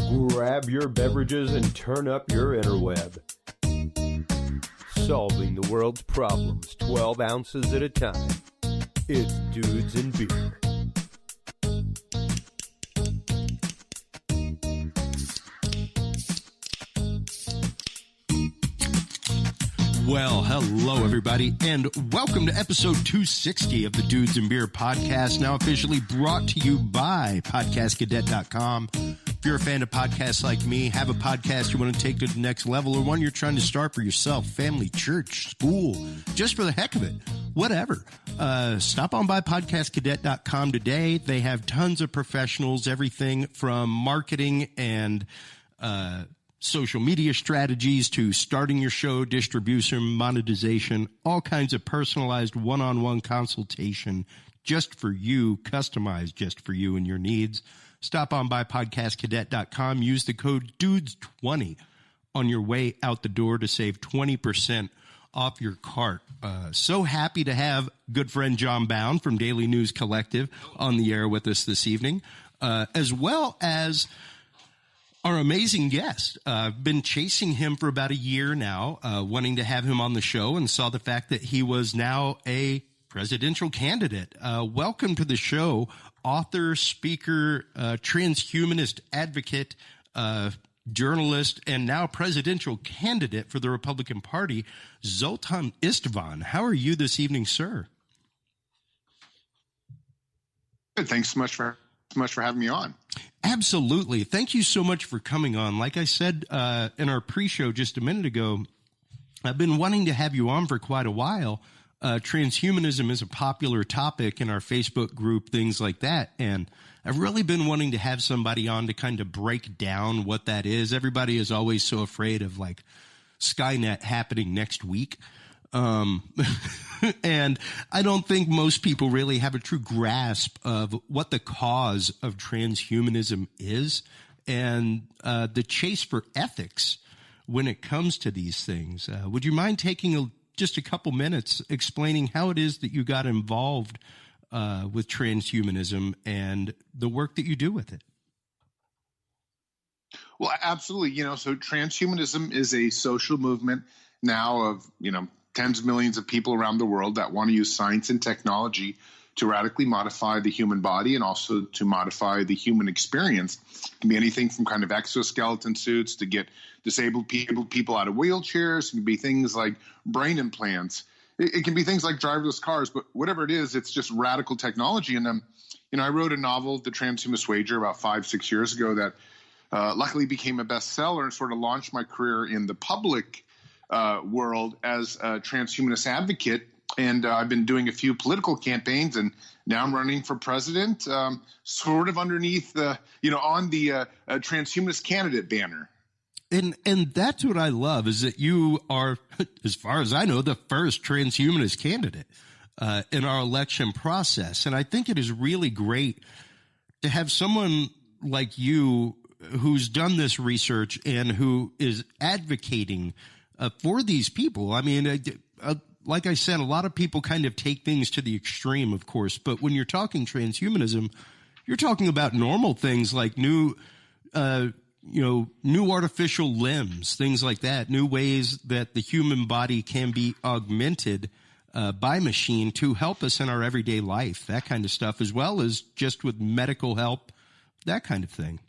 Grab your beverages and turn up your interweb. Solving the world's problems 12 ounces at a time. It's Dudes and Beer. Well, hello, everybody, and welcome to episode 260 of the Dudes and Beer podcast, now officially brought to you by podcastcadet.com. If you're a fan of podcasts like me, have a podcast you want to take to the next level, or one you're trying to start for yourself, family, church, school, just for the heck of it, whatever, stop on by podcastcadet.com today. They have tons of professionals, everything from marketing and social media strategies to starting your show, distribution, monetization, all kinds of personalized one-on-one consultation just for you, customized just for you and your needs. Stop on by podcastcadet.com. Use the code DUDES20 on your way out the door to save 20% off your cart. So happy to have good friend John Bowne from Daily News Collective on the air with us this evening, as well as our amazing guest. I've been chasing him for about a year now, wanting to have him on the show, and saw the fact that he was now a presidential candidate. Welcome to the show, author, speaker, transhumanist advocate, journalist, and now presidential candidate for the Republican Party, Zoltan Istvan. How are you this evening, sir? Good. Thanks so much for having me on. Absolutely. Thank you so much for coming on. Like I said in our pre-show just a minute ago, I've been wanting to have you on for quite a while. Transhumanism is a popular topic in our Facebook group, things like that. And I've really been wanting to have somebody on to kind of break down what that is. Everybody is always so afraid of like Skynet happening next week. And I don't think most people really have a true grasp of what the cause of transhumanism is and the chase for ethics when it comes to these things. Would you mind taking just a couple minutes explaining how it is that you got involved with transhumanism and the work that you do with it? Well, absolutely. So transhumanism is a social movement now of, tens of millions of people around the world that want to use science and technology to radically modify the human body and also to modify the human experience. It can be anything from kind of exoskeleton suits to get disabled people out of wheelchairs. It can be things like brain implants. It can be things like driverless cars, but whatever it is, it's just radical technology. And, I wrote a novel, The Transhumanist Wager, about 5-6 years ago that luckily became a bestseller and sort of launched my career in the public world as a transhumanist advocate. And I've been doing a few political campaigns, and now I'm running for president, sort of underneath the, on the transhumanist candidate banner. And that's what I love, is that you are, as far as I know, the first transhumanist candidate in our election process. And I think it is really great to have someone like you who's done this research and who is advocating for these people. I mean, like I said, a lot of people kind of take things to the extreme, of course, but when you're talking transhumanism, you're talking about normal things like new artificial limbs, things like that, new ways that the human body can be augmented by machine to help us in our everyday life, that kind of stuff, as well as just with medical help, that kind of thing.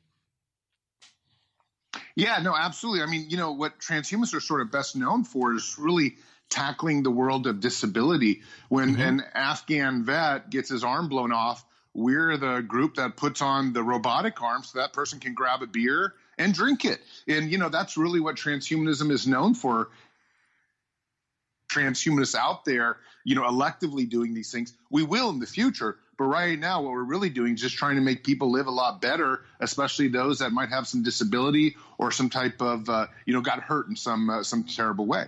Yeah, no, absolutely. I mean, what transhumanists are sort of best known for is really tackling the world of disability. When an Afghan vet gets his arm blown off, we're the group that puts on the robotic arm so that person can grab a beer and drink it. And, that's really what transhumanism is known for. Transhumanists out there, electively doing these things. We will in the future. But right now, what we're really doing is just trying to make people live a lot better, especially those that might have some disability or some type of, got hurt in some terrible way.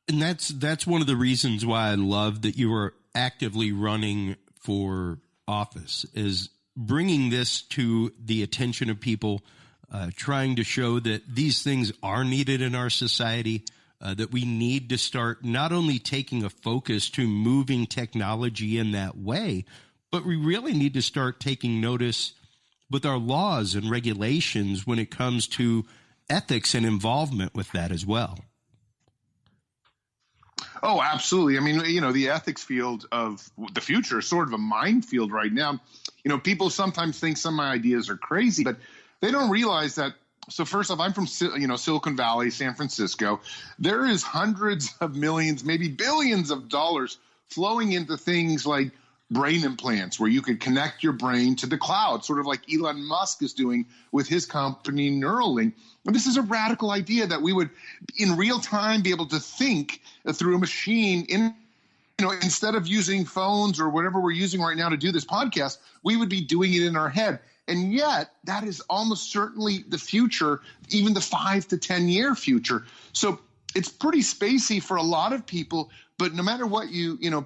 And that's one of the reasons why I love that you are actively running for office, is bringing this to the attention of people, trying to show that these things are needed in our society, that we need to start not only taking a focus to moving technology in that way, but we really need to start taking notice with our laws and regulations when it comes to ethics and involvement with that as well. Oh, absolutely. I mean, the ethics field of the future is sort of a minefield right now. People sometimes think some of my ideas are crazy, but they don't realize that. So first off, I'm from, Silicon Valley, San Francisco. There is hundreds of millions, maybe billions of dollars flowing into things like brain implants, where you could connect your brain to the cloud, sort of like Elon Musk is doing with his company Neuralink. And this is a radical idea that we would, in real time, be able to think through a machine instead of using phones or whatever we're using right now to do this podcast, we would be doing it in our head. And yet that is almost certainly the future, even the 5 to 10 year future. So it's pretty spacey for a lot of people, but no matter what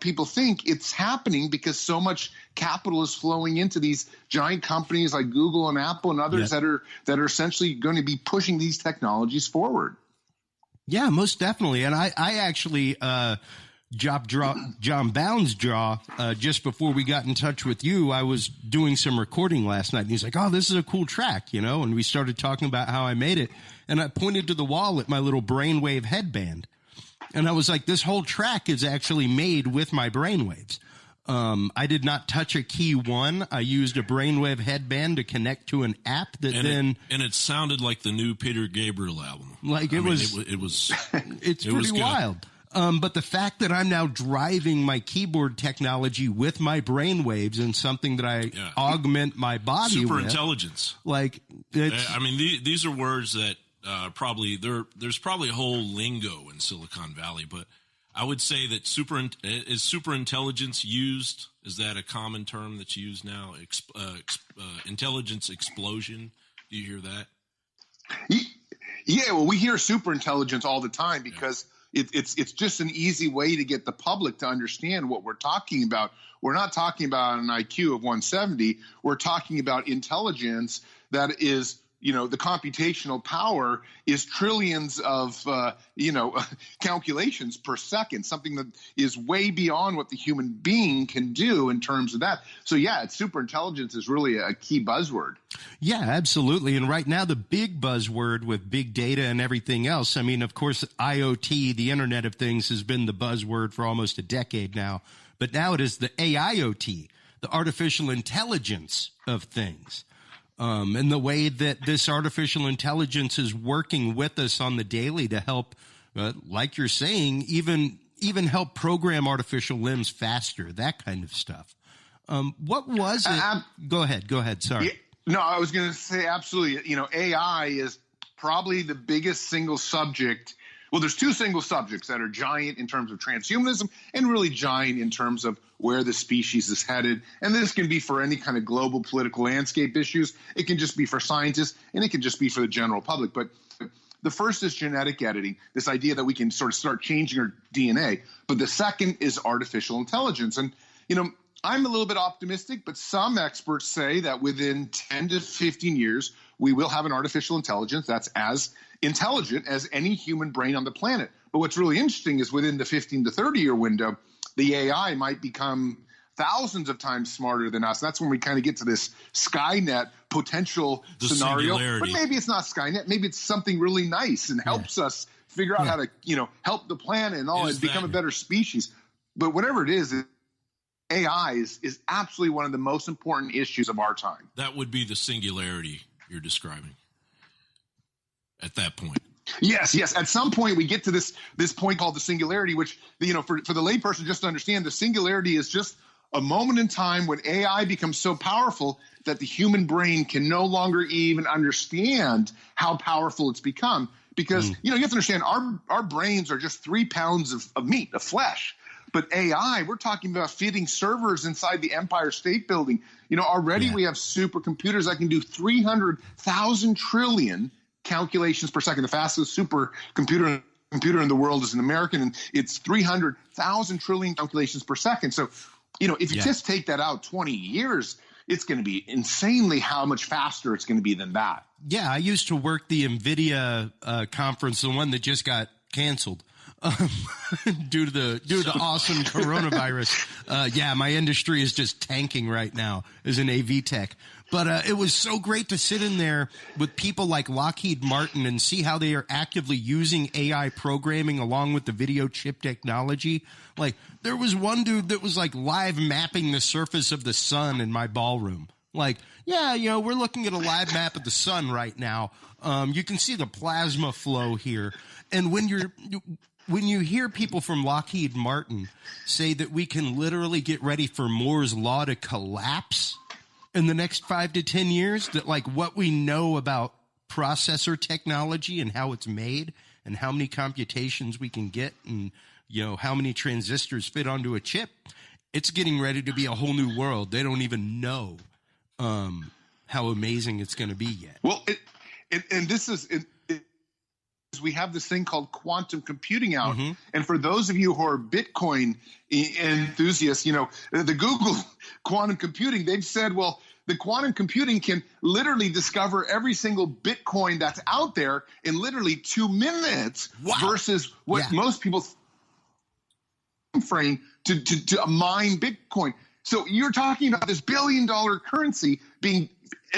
people think, it's happening because so much capital is flowing into these giant companies like Google and Apple and others that are essentially going to be pushing these technologies forward. Yeah, most definitely. And I actually John Bowne's jaw just before we got in touch with you. I was doing some recording last night, and he's like, "Oh, this is a cool track," and we started talking about how I made it, and I pointed to the wall at my little brainwave headband, and I was like, "This whole track is actually made with my brainwaves." I did not touch a key one. I used a brainwave headband to connect to an app that and it sounded like the new Peter Gabriel album. Like it's pretty wild. But the fact that I'm now driving my keyboard technology with my brainwaves and something that I augment my body super with. Intelligence. These are words that there's probably a whole lingo in Silicon Valley, but I would say that super intelligence used? Is that a common term that's used now? Intelligence explosion. Do you hear that? Yeah, well, we hear super intelligence all the time because it's just an easy way to get the public to understand what we're talking about. We're not talking about an IQ of 170. We're talking about intelligence that is, the computational power is trillions of, calculations per second, something that is way beyond what the human being can do in terms of that. So, super intelligence is really a key buzzword. Yeah, absolutely. And right now, the big buzzword with big data and everything else, of course, IoT, the Internet of Things, has been the buzzword for almost a decade now. But now it is the AIoT, the artificial intelligence of things. And the way that this artificial intelligence is working with us on the daily to help, like you're saying, even help program artificial limbs faster, that kind of stuff. What was it? Go ahead. Sorry. Yeah, no, I was going to say absolutely. AI is probably the biggest single subject. Well, there's two single subjects that are giant in terms of transhumanism and really giant in terms of where the species is headed. And this can be for any kind of global political landscape issues. It can just be for scientists, and it can just be for the general public. But the first is genetic editing, this idea that we can sort of start changing our DNA. But the second is artificial intelligence. And, I'm a little bit optimistic, but some experts say that within 10 to 15 years, we will have an artificial intelligence that's as intelligent as any human brain on the planet. But what's really interesting is within the 15 to 30-year window, the AI might become thousands of times smarter than us. That's when we kind of get to this Skynet potential scenario. But maybe it's not Skynet. Maybe it's something really nice and helps us figure out how to, help the planet and all and become a better species. But whatever it is, AI is absolutely one of the most important issues of our time. That would be the singularity you're describing at that point. Yes. At some point, we get to this point called the singularity, which, for the layperson just to understand, the singularity is just a moment in time when AI becomes so powerful that the human brain can no longer even understand how powerful it's become. Because, you have to understand, our brains are just 3 pounds of meat, of flesh. But AI, we're talking about fitting servers inside the Empire State Building. Already we have supercomputers that can do 300,000 trillion calculations per second. The fastest supercomputer in the world is an American, and it's 300,000 trillion calculations per second. So, if you just take that out 20 years, it's going to be insanely how much faster it's going to be than that. Yeah, I used to work the NVIDIA conference, the one that just got canceled. due to the awesome coronavirus. Yeah, my industry is just tanking right now as an AV tech. But it was so great to sit in there with people like Lockheed Martin and see how they are actively using AI programming along with the video chip technology. Like, there was one dude that was like live mapping the surface of the sun in my ballroom. Like, yeah, you know, we're looking at a live map of the sun right now. You can see the plasma flow here. And when you hear people from Lockheed Martin say that we can literally get ready for Moore's law to collapse in the next 5 to 10 years, that like what we know about processor technology and how it's made and how many computations we can get and, you know, how many transistors fit onto a chip, it's getting ready to be a whole new world. They don't even know how amazing it's going to be yet. Well, and this is we have this thing called quantum computing out. Mm-hmm. And for those of you who are Bitcoin enthusiasts, you know, the Google quantum computing, they've said, well, the quantum computing can literally discover every single Bitcoin that's out there in literally 2 minutes. Wow. Versus what most people frame to mine Bitcoin. So you're talking about this $1 billion currency being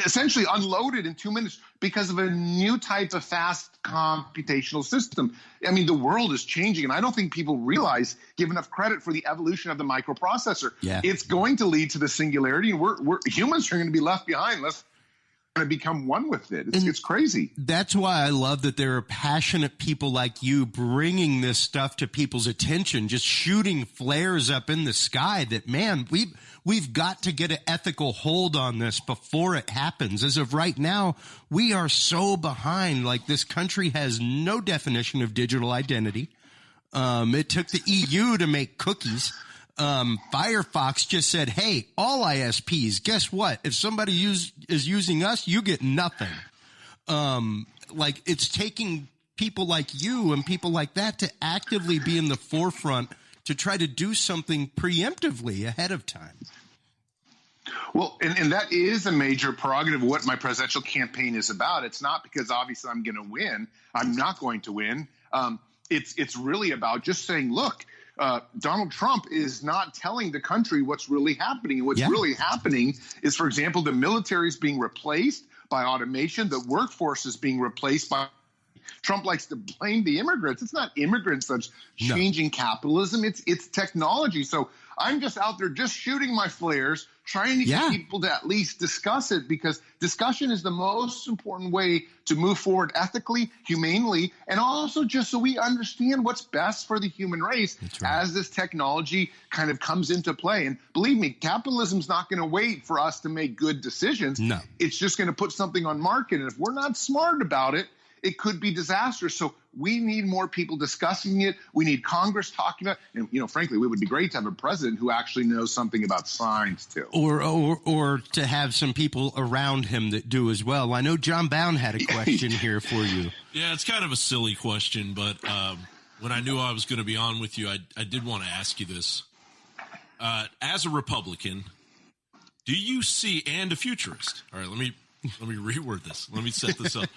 essentially unloaded in 2 minutes because of a new type of fast computational system. I mean, the world is changing, and I don't think people realize, give enough credit for the evolution of the microprocessor. Yeah. It's going to lead to the singularity, and we're humans are going to be left behind unless we're going to become one with it. It's crazy. That's why I love that there are passionate people like you bringing this stuff to people's attention, just shooting flares up in the sky that, man, we've got to get an ethical hold on this before it happens. As of right now, we are so behind. Like, this country has no definition of digital identity. It took the EU to make cookies. Firefox just said, hey, all ISPs, guess what? If somebody is using us, you get nothing. Like, it's taking people like you and people like that to actively be in the forefront to try to do something preemptively ahead of time. Well, and that is a major prerogative of what my presidential campaign is about. It's not because obviously I'm going to win. I'm not going to win. It's really about just saying, look, Donald Trump is not telling the country what's really happening. And what's really happening is, for example, the military is being replaced by automation. The workforce is being replaced by – Trump likes to blame the immigrants. It's not immigrants that's changing capitalism. It's technology. So I'm just out there just shooting my flares, trying to get people to at least discuss it, because discussion is the most important way to move forward ethically, humanely, and also just so we understand what's best for the human race as this technology kind of comes into play. And believe me, capitalism's not going to wait for us to make good decisions. No. It's just going to put something on market. And if we're not smart about it, it could be disastrous. So we need more people discussing it. We need Congress talking about it. And, you know, frankly, it would be great to have a president who actually knows something about science, too. Or to have some people around him that do as well. I know John Bowne had a question here for you. Yeah, it's kind of a silly question, but when I knew I was going to be on with you, I did want to ask you this. As a Republican, do you see, and a futurist, all right, let me reword this. Let me set this up.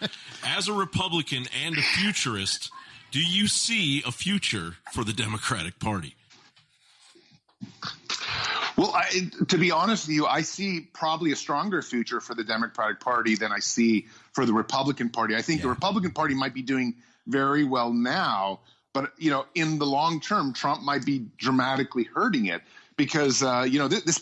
As a Republican and a futurist, do you see a future for the Democratic Party? Well, to be honest with you, I see probably a stronger future for the Democratic Party than I see for the Republican Party. I think the Republican Party might be doing very well now, but, you know, in the long term, Trump might be dramatically hurting it because, you know, this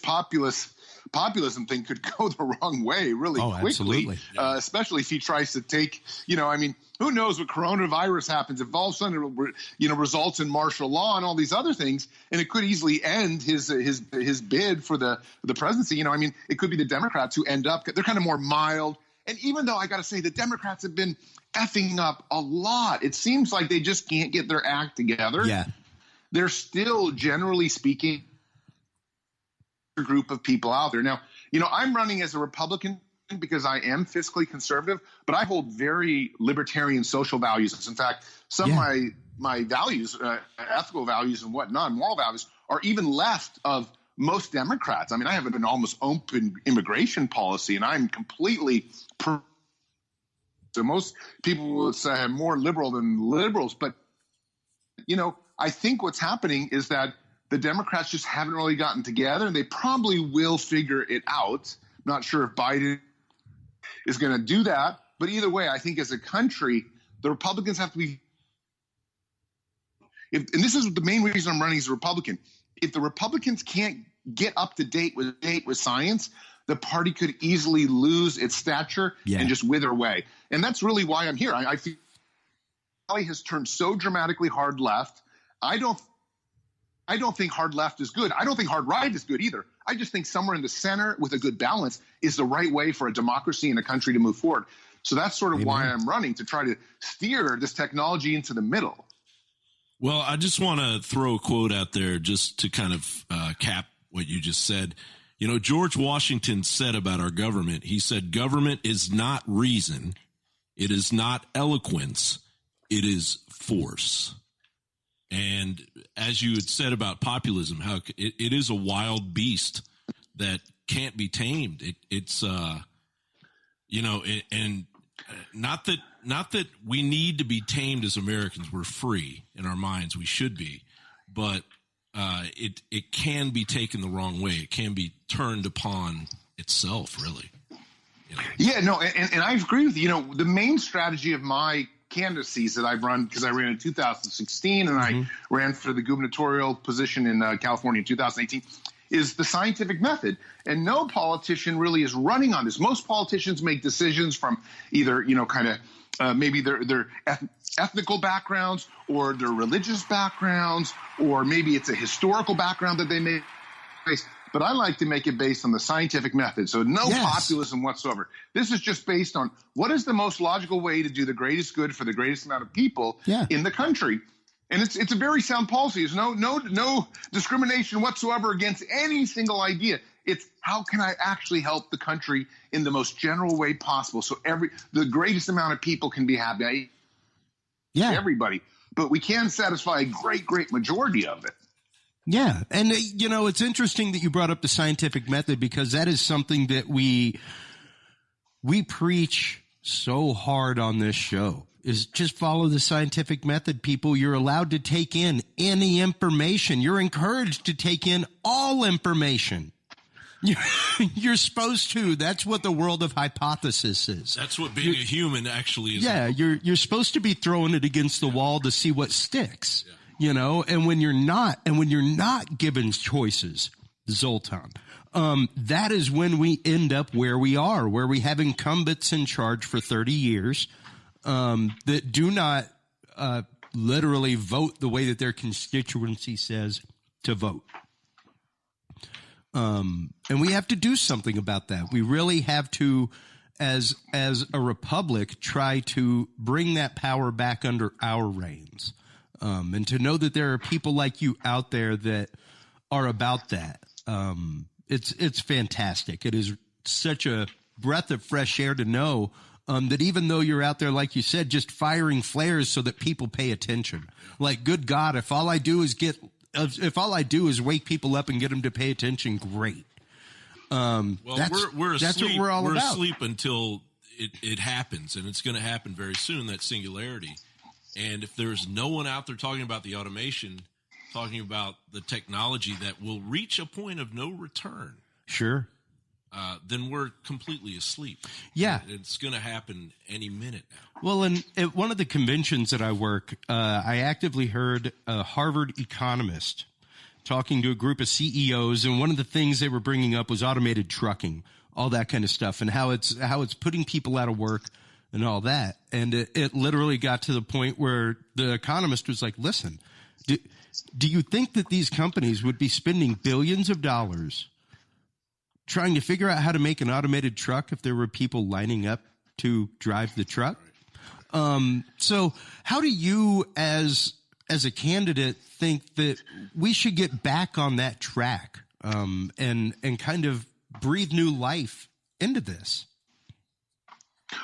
populism thing could go the wrong way really quickly, especially if he tries to take, you know, I mean, who knows what coronavirus happens if all of a sudden it, you know, results in martial law and all these other things, and it could easily end his bid for the presidency. You know, I mean, it could be the Democrats who end up, they're kind of more mild. And even though I got to say the Democrats have been effing up a lot, it seems like they just can't get their act together. Yeah. They're still, generally speaking, group of people out there. Now, you know, I'm running as a Republican because I am fiscally conservative, but I hold very libertarian social values. In fact, some of my values, ethical values and whatnot, moral values, are even left of most Democrats. I mean, I have an almost open immigration policy, and I'm completely so most people would say I'm more liberal than liberals, but I think what's happening is that the Democrats just haven't really gotten together, and they probably will figure it out. I'm not sure if Biden is going to do that, but either way, I think as a country, the Republicans have to be. And this is the main reason I'm running as a Republican. If the Republicans can't get up to date with science, the party could easily lose its stature and just wither away. And that's really why I'm here. I feel Valley has turned so dramatically hard left. I don't think hard left is good. I don't think hard right is good either. I just think somewhere in the center with a good balance is the right way for a democracy and a country to move forward. So that's sort of why I'm running, to try to steer this technology into the middle. Well, I just want to throw a quote out there just to kind of cap what you just said. George Washington said about our government, he said, government is not reason. It is not eloquence. It is force. And as you had said about populism, how it is a wild beast that can't be tamed. It's not that we need to be tamed as Americans. We're free in our minds. We should be, but it can be taken the wrong way. It can be turned upon itself, really. Yeah, no, and I agree with you. The main strategy of my candidacies that I've run, because I ran in 2016 and I ran for the gubernatorial position in California in 2018, is the scientific method. And no politician really is running on this. Most politicians make decisions from either, maybe their ethnical backgrounds or their religious backgrounds, or maybe it's a historical background that they may face. But I like to make it based on the scientific method. So no populism whatsoever. This is just based on what is the most logical way to do the greatest good for the greatest amount of people in the country. And it's a very sound policy. There's no discrimination whatsoever against any single idea. It's how can I actually help the country in the most general way possible, so the greatest amount of people can be happy. Everybody. But we can satisfy a great majority of it. Yeah. And, it's interesting that you brought up the scientific method, because that is something that we preach so hard on this show, is just follow the scientific method, people. You're allowed to take in any information. You're encouraged to take in all information. You're supposed to. That's what the world of hypothesis is. That's what being a human actually is. Yeah, you're supposed to be throwing it against the wall to see what sticks. Yeah. And when you're not given choices, Zoltan, that is when we end up where we are, where we have incumbents in charge for 30 years that do not literally vote the way that their constituency says to vote. And we have to do something about that. We really have to, as a republic, try to bring that power back under our reins. And to know that there are people like you out there that are about that. It's fantastic. It is such a breath of fresh air to know that even though you're out there, like you said, just firing flares so that people pay attention. Like, good God, if all I do is wake people up and get them to pay attention, great. Well, we're asleep. That's what we're all about. We're asleep until it happens, and it's going to happen very soon, that singularity. And if there's no one out there talking about the automation, talking about the technology that will reach a point of no return, sure, then we're completely asleep. Yeah. It's going to happen any minute now. Well, at one of the conventions that I work, I actively heard a Harvard economist talking to a group of CEOs, and one of the things they were bringing up was automated trucking, all that kind of stuff, and how it's putting people out of work and all that. And it literally got to the point where the economist was like, listen, do you think that these companies would be spending billions of dollars trying to figure out how to make an automated truck if there were people lining up to drive the truck? So how do you, as a candidate, think that we should get back on that track and kind of breathe new life into this?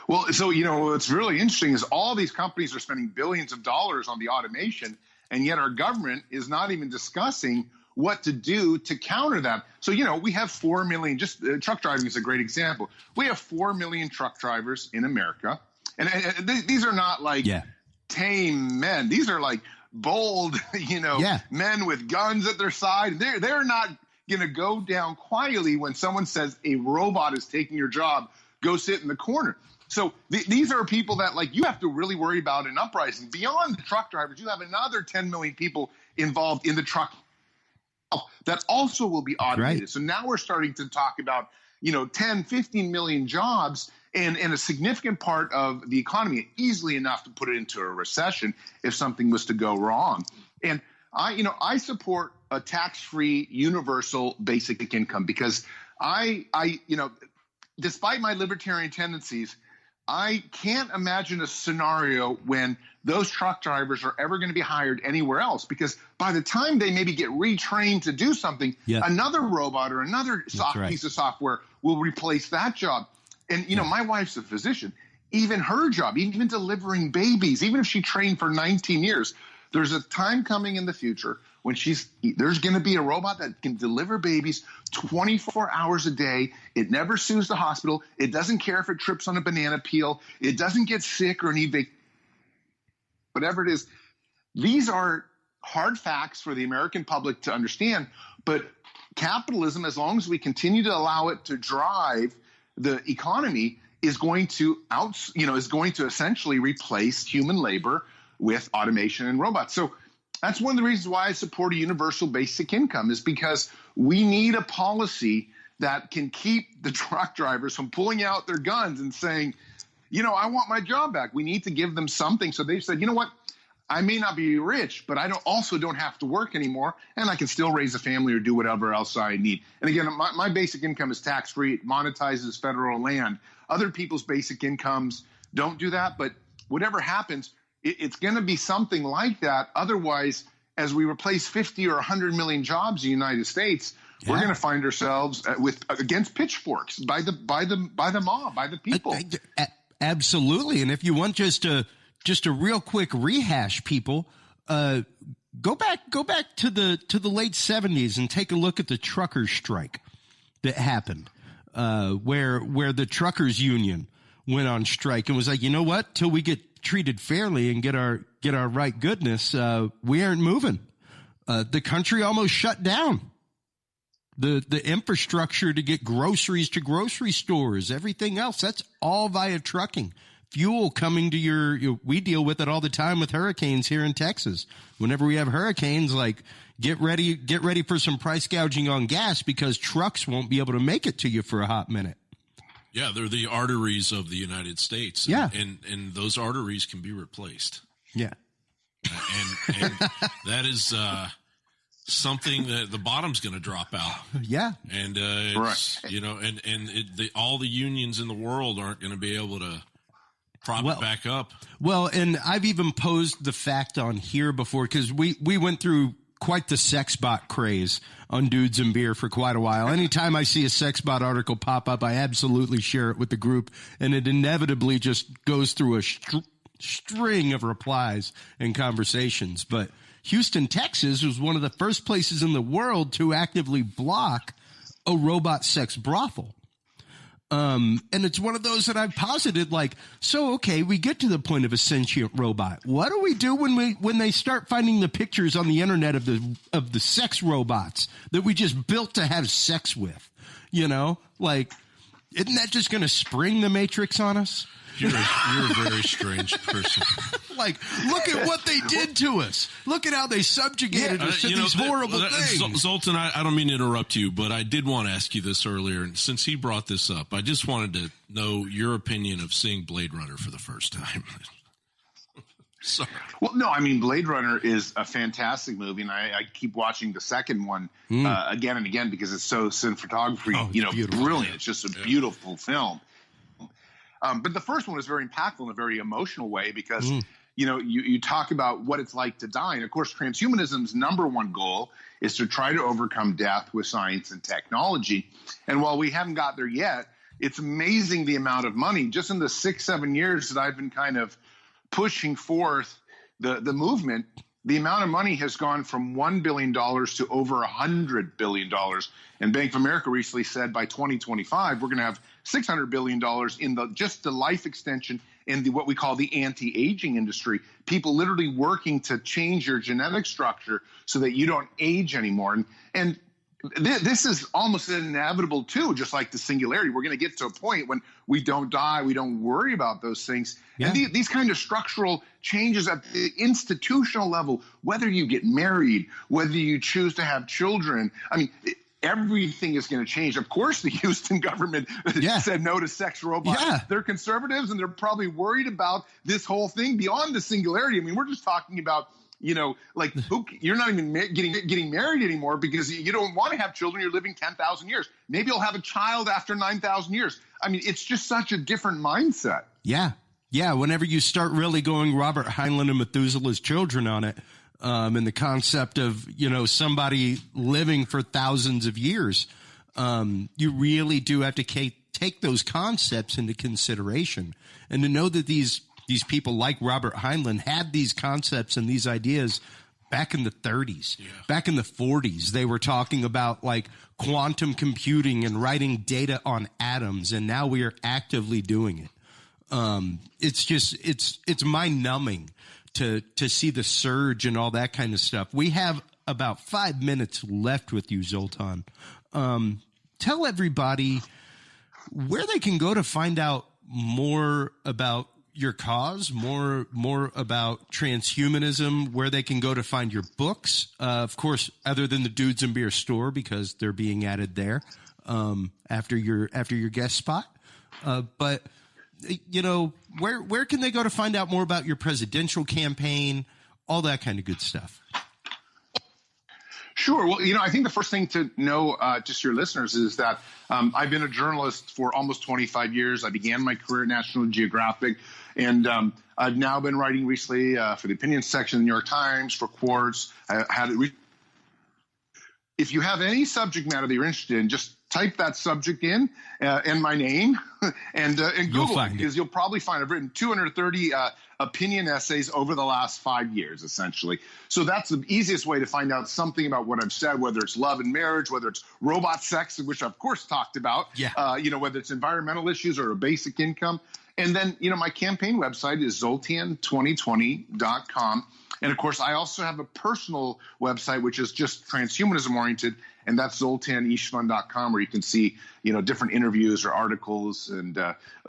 Well, so, what's really interesting is all these companies are spending billions of dollars on the automation, and yet our government is not even discussing what to do to counter that. So, we have 4 million, truck driving is a great example. We have 4 million truck drivers in America. And these are not like tame men. These are like bold, men with guns at their side. They're not going to go down quietly when someone says a robot is taking your job. Go sit in the corner. So these are people that, like, you have to really worry about an uprising. Beyond the truck drivers, you have another 10 million people involved in the truck that also will be automated. Right. So now we're starting to talk about, 10, 15 million jobs and a significant part of the economy, easily enough to put it into a recession if something was to go wrong. And I support a tax-free universal basic income because despite my libertarian tendencies, I can't imagine a scenario when those truck drivers are ever going to be hired anywhere else, because by the time they maybe get retrained to do something, another robot or another piece of software will replace that job. And, my wife's a physician. Even her job, even delivering babies, even if she trained for 19 years, there's a time coming in the future when there's going to be a robot that can deliver babies 24 hours a day. It never sues the hospital. It doesn't care if it trips on a banana peel. It doesn't get sick or need whatever it is. These are hard facts for the American public to understand. But capitalism, as long as we continue to allow it to drive the economy, is going to essentially replace human labor with automation and robots. So that's one of the reasons why I support a universal basic income, is because we need a policy that can keep the truck drivers from pulling out their guns and saying, I want my job back. We need to give them something. So they said, you know what? I may not be rich, but I don't have to work anymore, and I can still raise a family or do whatever else I need. And again, my basic income is tax-free. It monetizes federal land. Other people's basic incomes don't do that, but whatever happens, it's going to be something like that. Otherwise, as we replace 50 or 100 million jobs in the United States, we're going to find ourselves against pitchforks by the mob, by the people. Absolutely. And if you want just a real quick rehash, people, go back to the late 70s and take a look at the truckers' strike that happened, where the truckers union went on strike and was like, you know what? Till we get treated fairly and get our right goodness, we aren't moving. The country almost shut down. The infrastructure to get groceries to grocery stores, everything else, that's all via trucking. Fuel coming to we deal with it all the time with hurricanes here in Texas. Whenever we have hurricanes, like, get ready for some price gouging on gas, because trucks won't be able to make it to you for a hot minute. Yeah, they're the arteries of the United States. And those arteries can be replaced. Yeah. And that is something that the bottom's going to drop out. Yeah. And all the unions in the world aren't going to be able to prop it back up. Well, and I've even posed the fact on here before, because we went through quite the sex bot craze on Dudes and Beer for quite a while. Anytime I see a sex bot article pop up, I absolutely share it with the group, and it inevitably just goes through a string of replies and conversations. But Houston, Texas was one of the first places in the world to actively block a robot sex brothel. And it's one of those that I've posited, like, so, okay, we get to the point of a sentient robot. What do we do when they start finding the pictures on the internet of the sex robots that we just built to have sex with? Like, isn't that just going to spring the Matrix on us? You're a very strange person. Like, look at what they did to us. Look at how they subjugated us to these horrible things. Zoltan, I don't mean to interrupt you, but I did want to ask you this earlier. And since he brought this up, I just wanted to know your opinion of seeing Blade Runner for the first time. Sorry. Well, no, I mean, Blade Runner is a fantastic movie, and I keep watching the second one again and again because it's so cinematography, brilliant. It's just a beautiful film. But the first one is very impactful in a very emotional way because, you talk about what it's like to die. And, of course, transhumanism's number one goal is to try to overcome death with science and technology. And while we haven't got there yet, it's amazing the amount of money. Just in the 6-7 years that I've been kind of pushing forth the movement, the amount of money has gone from $1 billion to over $100 billion. And Bank of America recently said by 2025, we're going to have $600 billion in just the life extension in what we call the anti-aging industry, people literally working to change your genetic structure so that you don't age anymore. And this is almost inevitable too, just like the singularity. We're going to get to a point when we don't die, we don't worry about those things. Yeah. And these kind of structural changes at the institutional level, whether you get married, whether you choose to have children, I mean, everything is going to change. Of course, the Houston government said no to sex robots. Yeah. They're conservatives, and they're probably worried about this whole thing beyond the singularity. I mean, we're just talking about, like you're not even getting married anymore because you don't want to have children. You're living 10,000 years. Maybe you'll have a child after 9,000 years. I mean, it's just such a different mindset. Yeah. Yeah. Whenever you start really going Robert Heinlein and Methuselah's children on it, and the concept of, somebody living for thousands of years, you really do have to take those concepts into consideration, and to know that these people like Robert Heinlein had these concepts and these ideas back in the 30s, back in the 40s. They were talking about like quantum computing and writing data on atoms, and now we are actively doing it. It's mind numbing to see the surge and all that kind of stuff. We have about 5 minutes left with you, Zoltan. Tell everybody where they can go to find out more about your cause, more about transhumanism, where they can go to find your books, of course, other than the Dudes and Beer store, because they're being added there after your guest spot. But where can they go to find out more about your presidential campaign, all that kind of good stuff? Sure. Well, I think the first thing to know, just your listeners, is that I've been a journalist for almost 25 years. I began my career at National Geographic, and I've now been writing recently for the opinion section of the New York Times, for Quartz. I had it. If you have any subject matter that you're interested in, just type that subject in and my name and Google it, because you'll probably find I've written 230 opinion essays over the last 5 years, essentially. So that's the easiest way to find out something about what I've said, whether it's love and marriage, whether it's robot sex, which I've, of course, talked about, whether it's environmental issues or a basic income. And then, my campaign website is Zoltan2020.com. And, of course, I also have a personal website, which is just transhumanism oriented, and that's ZoltanIstvan.com, where you can see, different interviews or articles and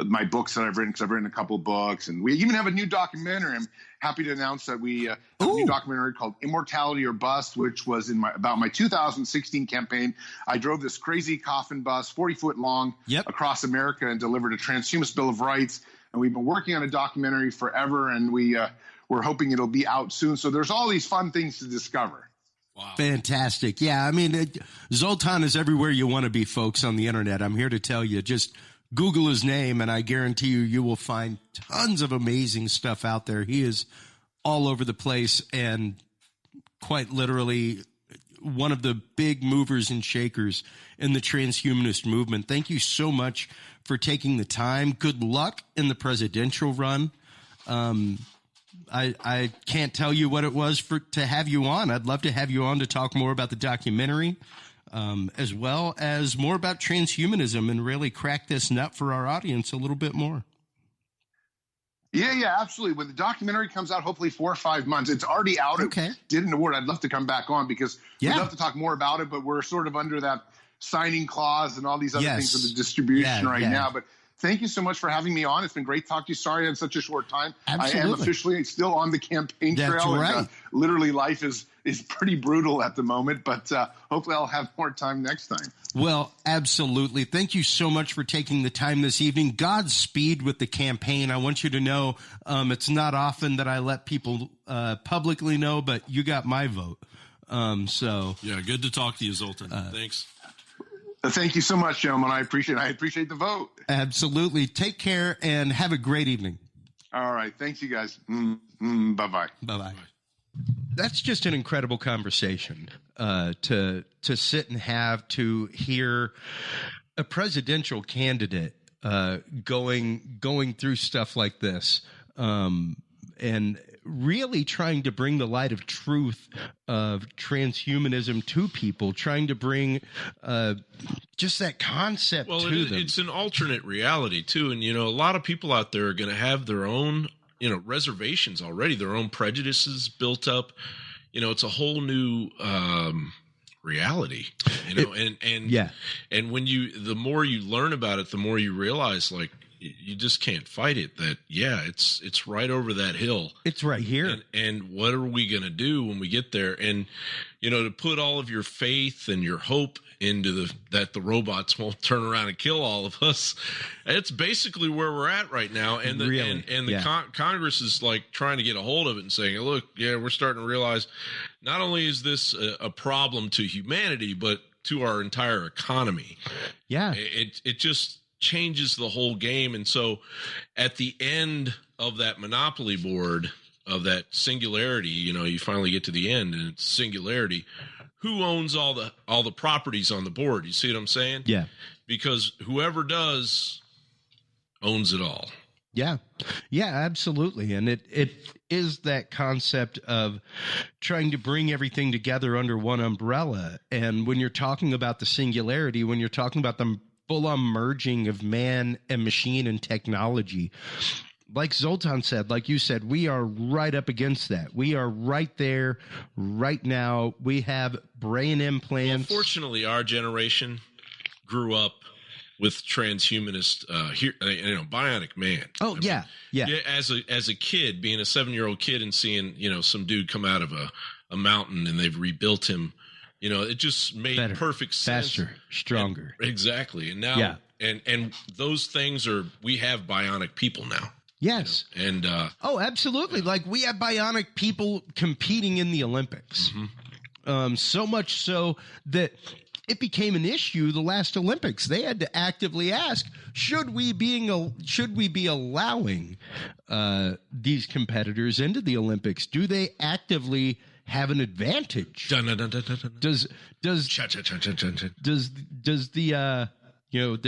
my books that I've written, because I've written a couple of books. And we even have a new documentary. I'm happy to announce that we have a new documentary called Immortality or Bust, which was about my 2016 campaign. I drove this crazy coffin bus, 40-foot long, across America, and delivered a transhumanist Bill of Rights. And we've been working on a documentary forever, and we're hoping it'll be out soon. So there's all these fun things to discover. Wow. Fantastic. Yeah, I mean, Zoltan is everywhere you want to be, folks, on the internet. I'm here to tell you, just Google his name, and I guarantee you will find tons of amazing stuff out there. He is all over the place and quite literally one of the big movers and shakers in the transhumanist movement. Thank you so much for taking the time. Good luck in the presidential run. I can't tell you what it was to have you on. I'd love to have you on to talk more about the documentary, as well as more about transhumanism, and really crack this nut for our audience a little bit more. Yeah, absolutely. When the documentary comes out, hopefully 4 or 5 months, it's already out. Okay. It did an award. I'd love to come back on, because we'd love to talk more about it, but we're sort of under that signing clause and all these other things with the distribution now. But thank you so much for having me on. It's been great talking to you. Sorry I had such a short time. Absolutely. I am officially still on the campaign trail. That's right. And, literally, life is pretty brutal at the moment, but hopefully I'll have more time next time. Well, absolutely. Thank you so much for taking the time this evening. Godspeed with the campaign. I want you to know it's not often that I let people publicly know, but you got my vote. Yeah, good to talk to you, Zoltan. Thanks. Thank you so much, gentlemen. I appreciate the vote. Absolutely. Take care and have a great evening. All right. Thanks, you guys. Bye-bye. Bye-bye. That's just an incredible conversation to sit and have, to hear a presidential candidate going through stuff like this, and really trying to bring the light of truth of transhumanism to people, trying to bring just that concept well, to them. It's an alternate reality too, and a lot of people out there are going to have their own reservations already, their own prejudices built up. It's a whole new reality. And when the more you learn about it, the more you realize, like, you just can't fight it. That it's right over that hill. It's right here. And what are we going to do when we get there? And to put all of your faith and your hope into that the robots won't turn around and kill all of us. It's basically where we're at right now. And Congress is like trying to get a hold of it and saying, look, we're starting to realize not only is this a problem to humanity, but to our entire economy. Yeah. It just changes the whole game. And so at the end of that monopoly board, of that singularity, you finally get to the end and it's singularity. Who owns all the properties on the board? You see what I'm saying? Yeah. Because whoever does owns it all. Yeah. Yeah, absolutely. And it is that concept of trying to bring everything together under one umbrella. And when you're talking about the singularity, when you're talking about the full-on merging of man and machine and technology, like Zoltan said, like you said, we are right up against that. We are right there right now. We have brain implants. Well, fortunately, our generation grew up with transhumanist, bionic man. Oh, I mean, As a kid, being a 7-year-old kid and seeing, some dude come out of a mountain and they've rebuilt him, it just made perfect sense. Faster, stronger. Exactly. And now, and those things we have bionic people now. Yes. And absolutely. Like, we have bionic people competing in the Olympics. Mm-hmm. So much so that it became an issue the last Olympics. They had to actively ask, should we be allowing these competitors into the Olympics? Do they actively have an advantage? Does the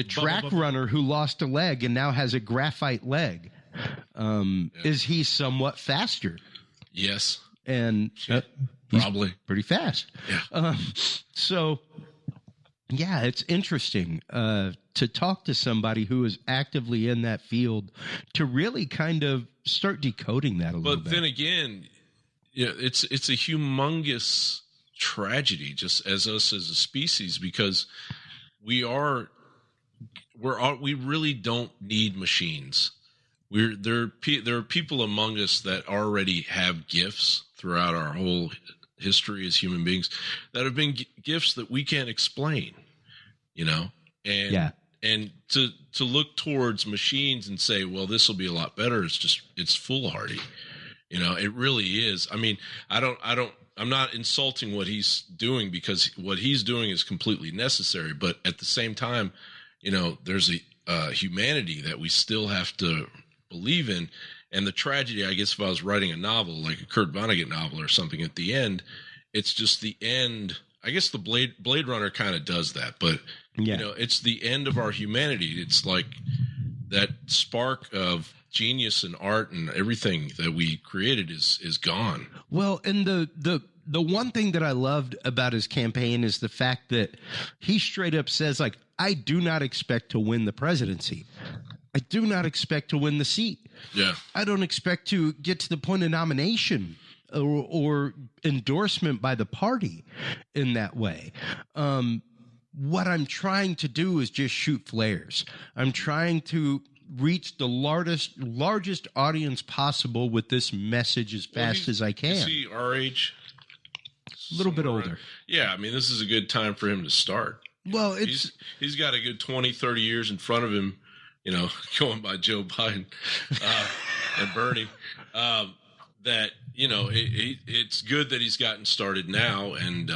track runner who lost a leg and now has a graphite leg, is he somewhat faster? Yes. And probably pretty fast. Yeah. It's interesting to talk to somebody who is actively in that field to really kind of start decoding that a little bit. But then again, it's a humongous tragedy just as us as a species, because we really don't need machines. There are people among us that already have gifts throughout our whole history as human beings that have been gifts that we can't explain, and to look towards machines and say, well, this will be a lot better. It's foolhardy. It really is. I mean, I'm not insulting what he's doing, because what he's doing is completely necessary. But at the same time, there's a humanity that we still have to believe in. And the tragedy, I guess, if I was writing a novel, like a Kurt Vonnegut novel or something, at the end, it's just the end. I guess the Blade Runner kind of does that, but it's the end of our humanity. It's like that spark of genius and art and everything that we created is gone. Well, and the one thing that I loved about his campaign is the fact that he straight up says, like, I do not expect to win the presidency. I do not expect to win the seat. Yeah. I don't expect to get to the point of nomination or endorsement by the party in that way. What I'm trying to do is just shoot flares. I'm trying to reach the largest audience possible with this message as fast as I can. Is he our age? A little bit older. Yeah, I mean, this is a good time for him to start. Well, he's got a good 20, 30 years in front of him, going by Joe Biden and Bernie. That, it's good that he's gotten started now. And,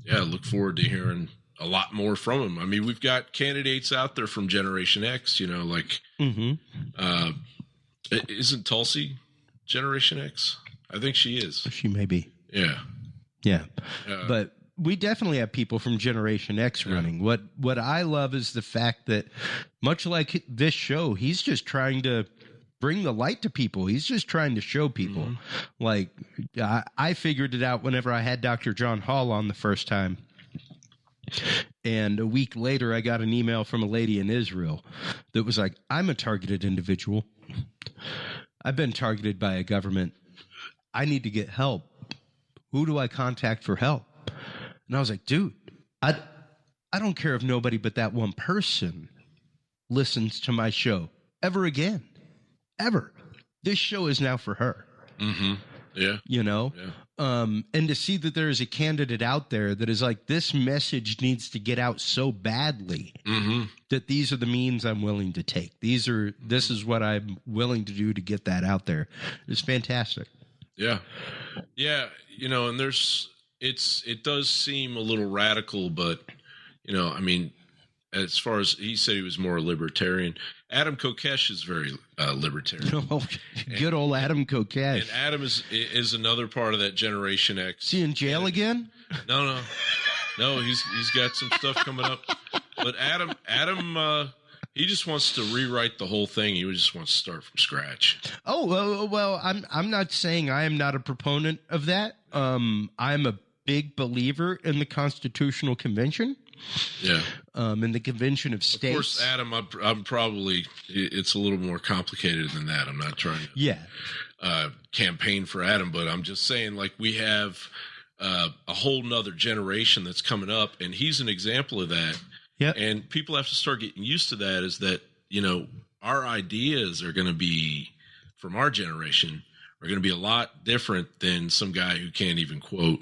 look forward to hearing a lot more from him. I mean, we've got candidates out there from Generation X, isn't Tulsi Generation X? I think she is. She may be. Yeah. Yeah. But we definitely have people from Generation X running. What I love is the fact that, much like this show, he's just trying to bring the light to people. He's just trying to show people. Mm-hmm. Like, I figured it out whenever I had Dr. John Hall on the first time. And a week later, I got an email from a lady in Israel that was like, I'm a targeted individual. I've been targeted by a government. I need to get help. Who do I contact for help? And I was like, dude, I don't care if nobody but that one person listens to my show ever again. Ever. This show is now for her. Mm-hmm. Yeah. You know? Yeah. And to see that there is a candidate out there that is like, this message needs to get out so badly that these are the means I'm willing to take. This is what I'm willing to do to get that out there. It's fantastic. Yeah. Yeah. You know, and it does seem a little radical, but, you know, I mean, as far as he said, he was more libertarian. Adam Kokesh is very libertarian. Oh, good old Adam Kokesh. And Adam is another part of that Generation X. Is he in jail again? No. He's got some stuff coming up. But Adam, he just wants to rewrite the whole thing. He just wants to start from scratch. Oh well, I'm not saying I am not a proponent of that. I'm a big believer in the Constitutional Convention. Yeah. In the Convention of States. Of course, Adam, I'm probably, it's a little more complicated than that. I'm not trying to campaign for Adam, but I'm just saying, like, we have a whole nother generation that's coming up, and he's an example of that. Yeah. And people have to start getting used to that, is that, you know, our ideas are going to be, from our generation, are going to be a lot different than some guy who can't even quote,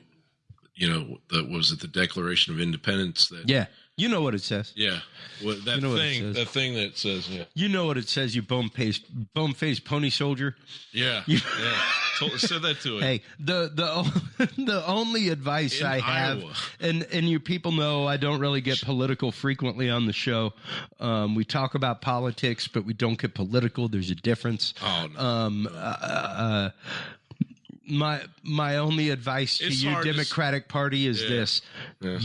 you know, the Declaration of Independence. That, you know what it says. Yeah, that thing that says, you know what it says. You bone-faced pony soldier. Yeah, said that to it. Hey, the only advice I have, and you people know I don't really get political frequently on the show. We talk about politics, but we don't get political. There's a difference. Oh no. My only advice to you, Democratic Party, is this. Yeah.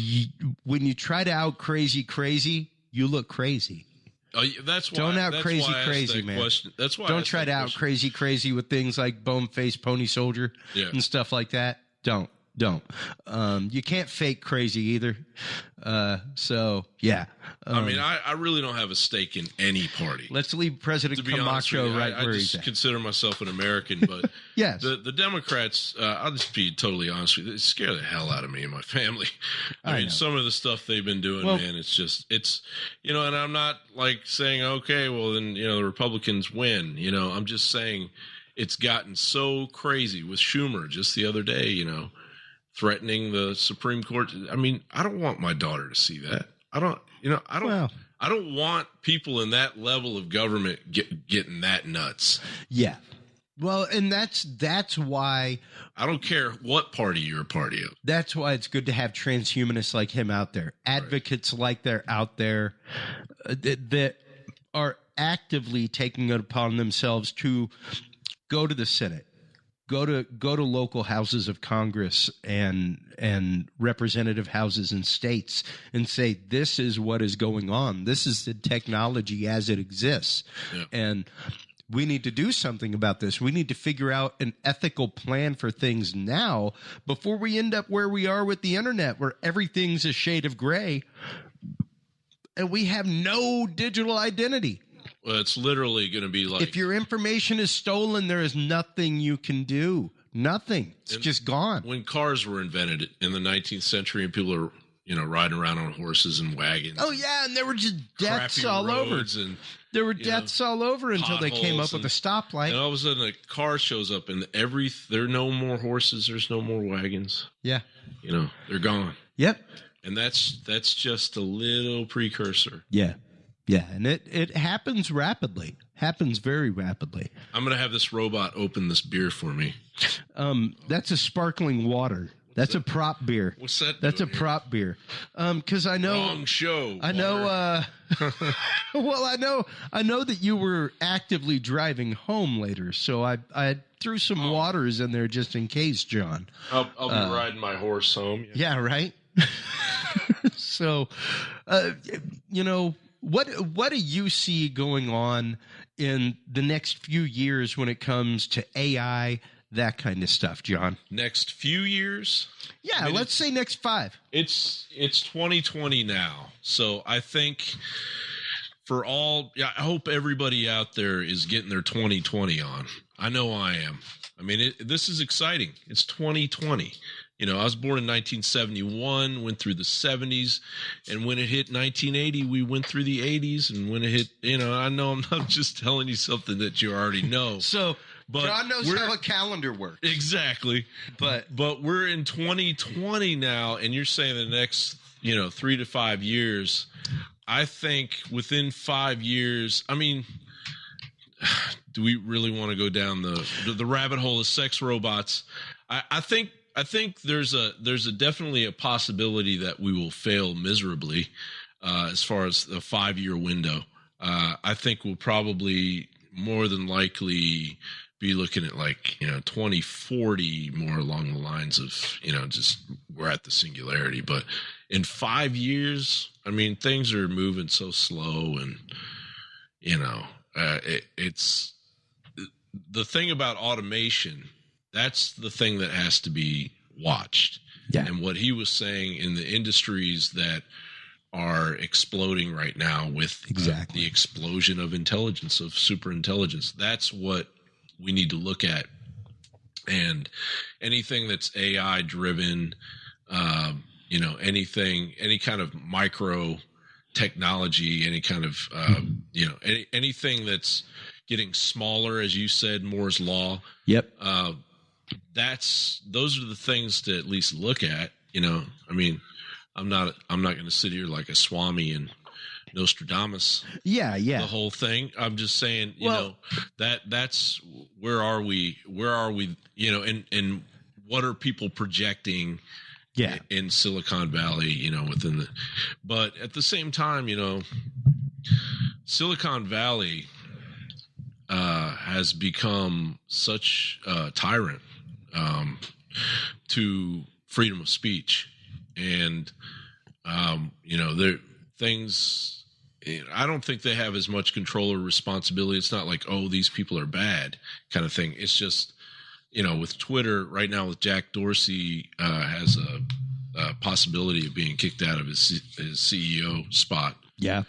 When you try to out crazy, you look crazy. Oh, that's why. Don't out crazy, man. Question. That's why. Don't try to out crazy with things like bone-faced pony soldier and stuff like that. Don't. You can't fake crazy either. So, yeah. I mean, I really don't have a stake in any party. Let's leave President Camacho where he's at. I consider myself an American, but yes. The Democrats, I'll just be totally honest with you, they scare the hell out of me and my family. I mean, some of the stuff they've been doing, man, it's, you know, and I'm not like saying, okay, well, then, you know, the Republicans win. You know, I'm just saying it's gotten so crazy with Schumer just the other day, you know, threatening the Supreme Court. I mean, I don't want my daughter to see that. I don't want people in that level of government getting that nuts. Yeah. Well, and that's why I don't care what party you're a party of. That's why it's good to have transhumanists like him out there, advocates like they're out there that are actively taking it upon themselves to go to the Senate. Go to local houses of Congress and representative houses in states and say, this is what is going on. This is the technology as it exists. Yeah. And we need to do something about this. We need to figure out an ethical plan for things now before we end up where we are with the internet, where everything's a shade of gray and we have no digital identity. Well, it's literally going to be like, if your information is stolen, there is nothing you can do. Nothing. It's just gone. When cars were invented in the 19th century and people are, you know, riding around on horses and wagons. Oh, yeah. And there were just deaths all over. And, there were deaths all over until they came up with a stoplight. And all of a sudden a car shows up and there are no more horses. There's no more wagons. Yeah. You know, they're gone. Yep. And that's just a little precursor. Yeah. Yeah, and it happens rapidly. Happens very rapidly. I'm going to have this robot open this beer for me. That's a sparkling water. That's a prop beer. What's that? That's a prop beer. Because I know. Wrong show. I know. Well, I know that you were actively driving home later, so I threw some waters in there just in case, John. I'll be riding my horse home. Yeah, right. So, you know. What do you see going on in the next few years when it comes to AI, that kind of stuff, John. Next few years? Yeah, I mean, let's say next 5. It's 2020 now. So I think I hope everybody out there is getting their 2020 on. I know I am. I mean, this is exciting. It's 2020. I was born in 1971, went through the 70s, and when it hit 1980, we went through the 80s, and when it hit, I know I'm not just telling you something that you already know. But John knows how a calendar works. Exactly. But we're in 2020 now, and you're saying the next, 3 to 5 years. I think within 5 years, I mean, do we really want to go down the rabbit hole of sex robots? I think there's definitely a possibility that we will fail miserably as far as the 5-year window. I think we'll probably more than likely be looking at 2040, more along the lines of, just we're at the singularity. But in 5 years, I mean, things are moving so slow, and, it's the thing about automation. That's the thing that has to be watched. Yeah. And what he was saying in the industries that are exploding right now with the explosion of intelligence, of super intelligence, that's what we need to look at. And anything that's AI driven, any kind of micro technology, any kind of, anything that's getting smaller, as you said, Moore's law. Yep. Those are the things to at least look at. I mean, I'm not going to sit here like a Swami and Nostradamus. Yeah. The whole thing. I'm just saying, that's where are we, and what are people projecting in Silicon Valley, but at the same time, Silicon Valley has become such a tyrant to freedom of speech, and there things. I don't think they have as much control or responsibility. It's not like, oh, these people are bad kind of thing. It's just, with Twitter right now, with Jack Dorsey has a possibility of being kicked out of his CEO spot. Yeah.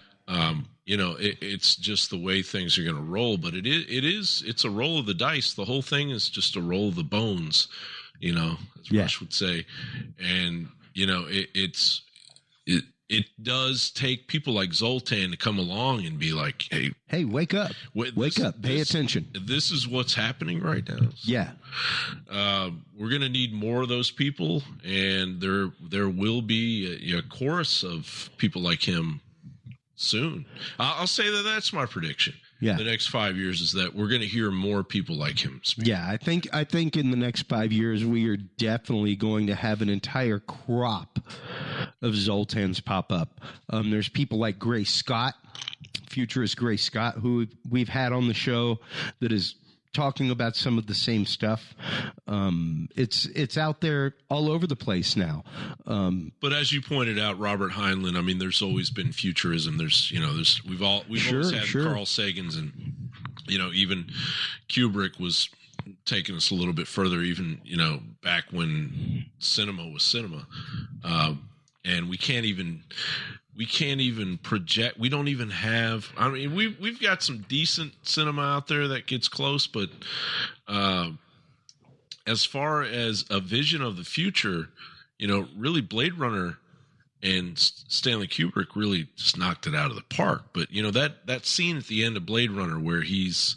It's just the way things are going to roll, but it's a roll of the dice. The whole thing is just a roll of the bones, as Rush would say. And, it does take people like Zoltan to come along and be like, hey, wake up, wake up, pay attention. This is what's happening right now. Yeah. We're going to need more of those people, and there will be a chorus of people like him soon. I'll say that's my prediction. Yeah. The next 5 years is that we're going to hear more people like him speak. Yeah, I think in the next 5 years we are definitely going to have an entire crop of Zoltans pop up. There's people like Grace Scott, futurist Grace Scott, who we've had on the show, that is talking about some of the same stuff. It's out there all over the place now. But as you pointed out, Robert Heinlein, I mean, there's always been futurism. We've always had Carl Sagan's, and even Kubrick was taking us a little bit further, even back when cinema was cinema. And we can't even project. We don't even have. I mean, we've got some decent cinema out there that gets close, but as far as a vision of the future, really Blade Runner and Stanley Kubrick really just knocked it out of the park. But that scene at the end of Blade Runner where the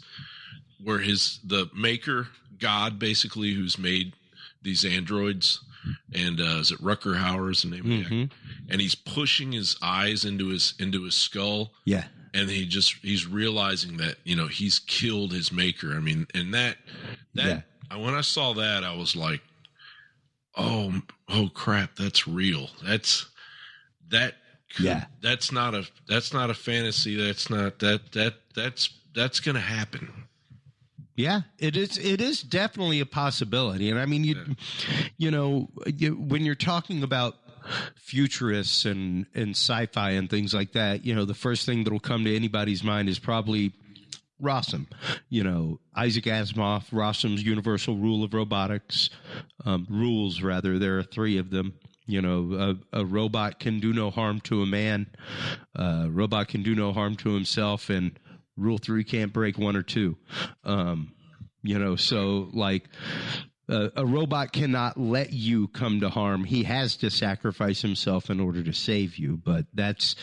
maker, God, basically, who's made these androids. And is it Rutger Hauer is the name of the actor? And he's pushing his eyes into his skull. Yeah. And he's realizing that, he's killed his maker. I mean, and that when I saw that, I was like, oh crap, that's real. That's not a fantasy. That's going to happen. Yeah, it is definitely a possibility. And I mean, when you're talking about futurists and sci-fi and things like that, the first thing that'll come to anybody's mind is probably Rossum, Isaac Asimov, Rossum's Universal Rule of Robotics, rules rather. There are 3 of them. A robot can do no harm to a man. A robot can do no harm to himself, and rule 3 can't break 1 or 2. So like a robot cannot let you come to harm. He has to sacrifice himself in order to save you. But that's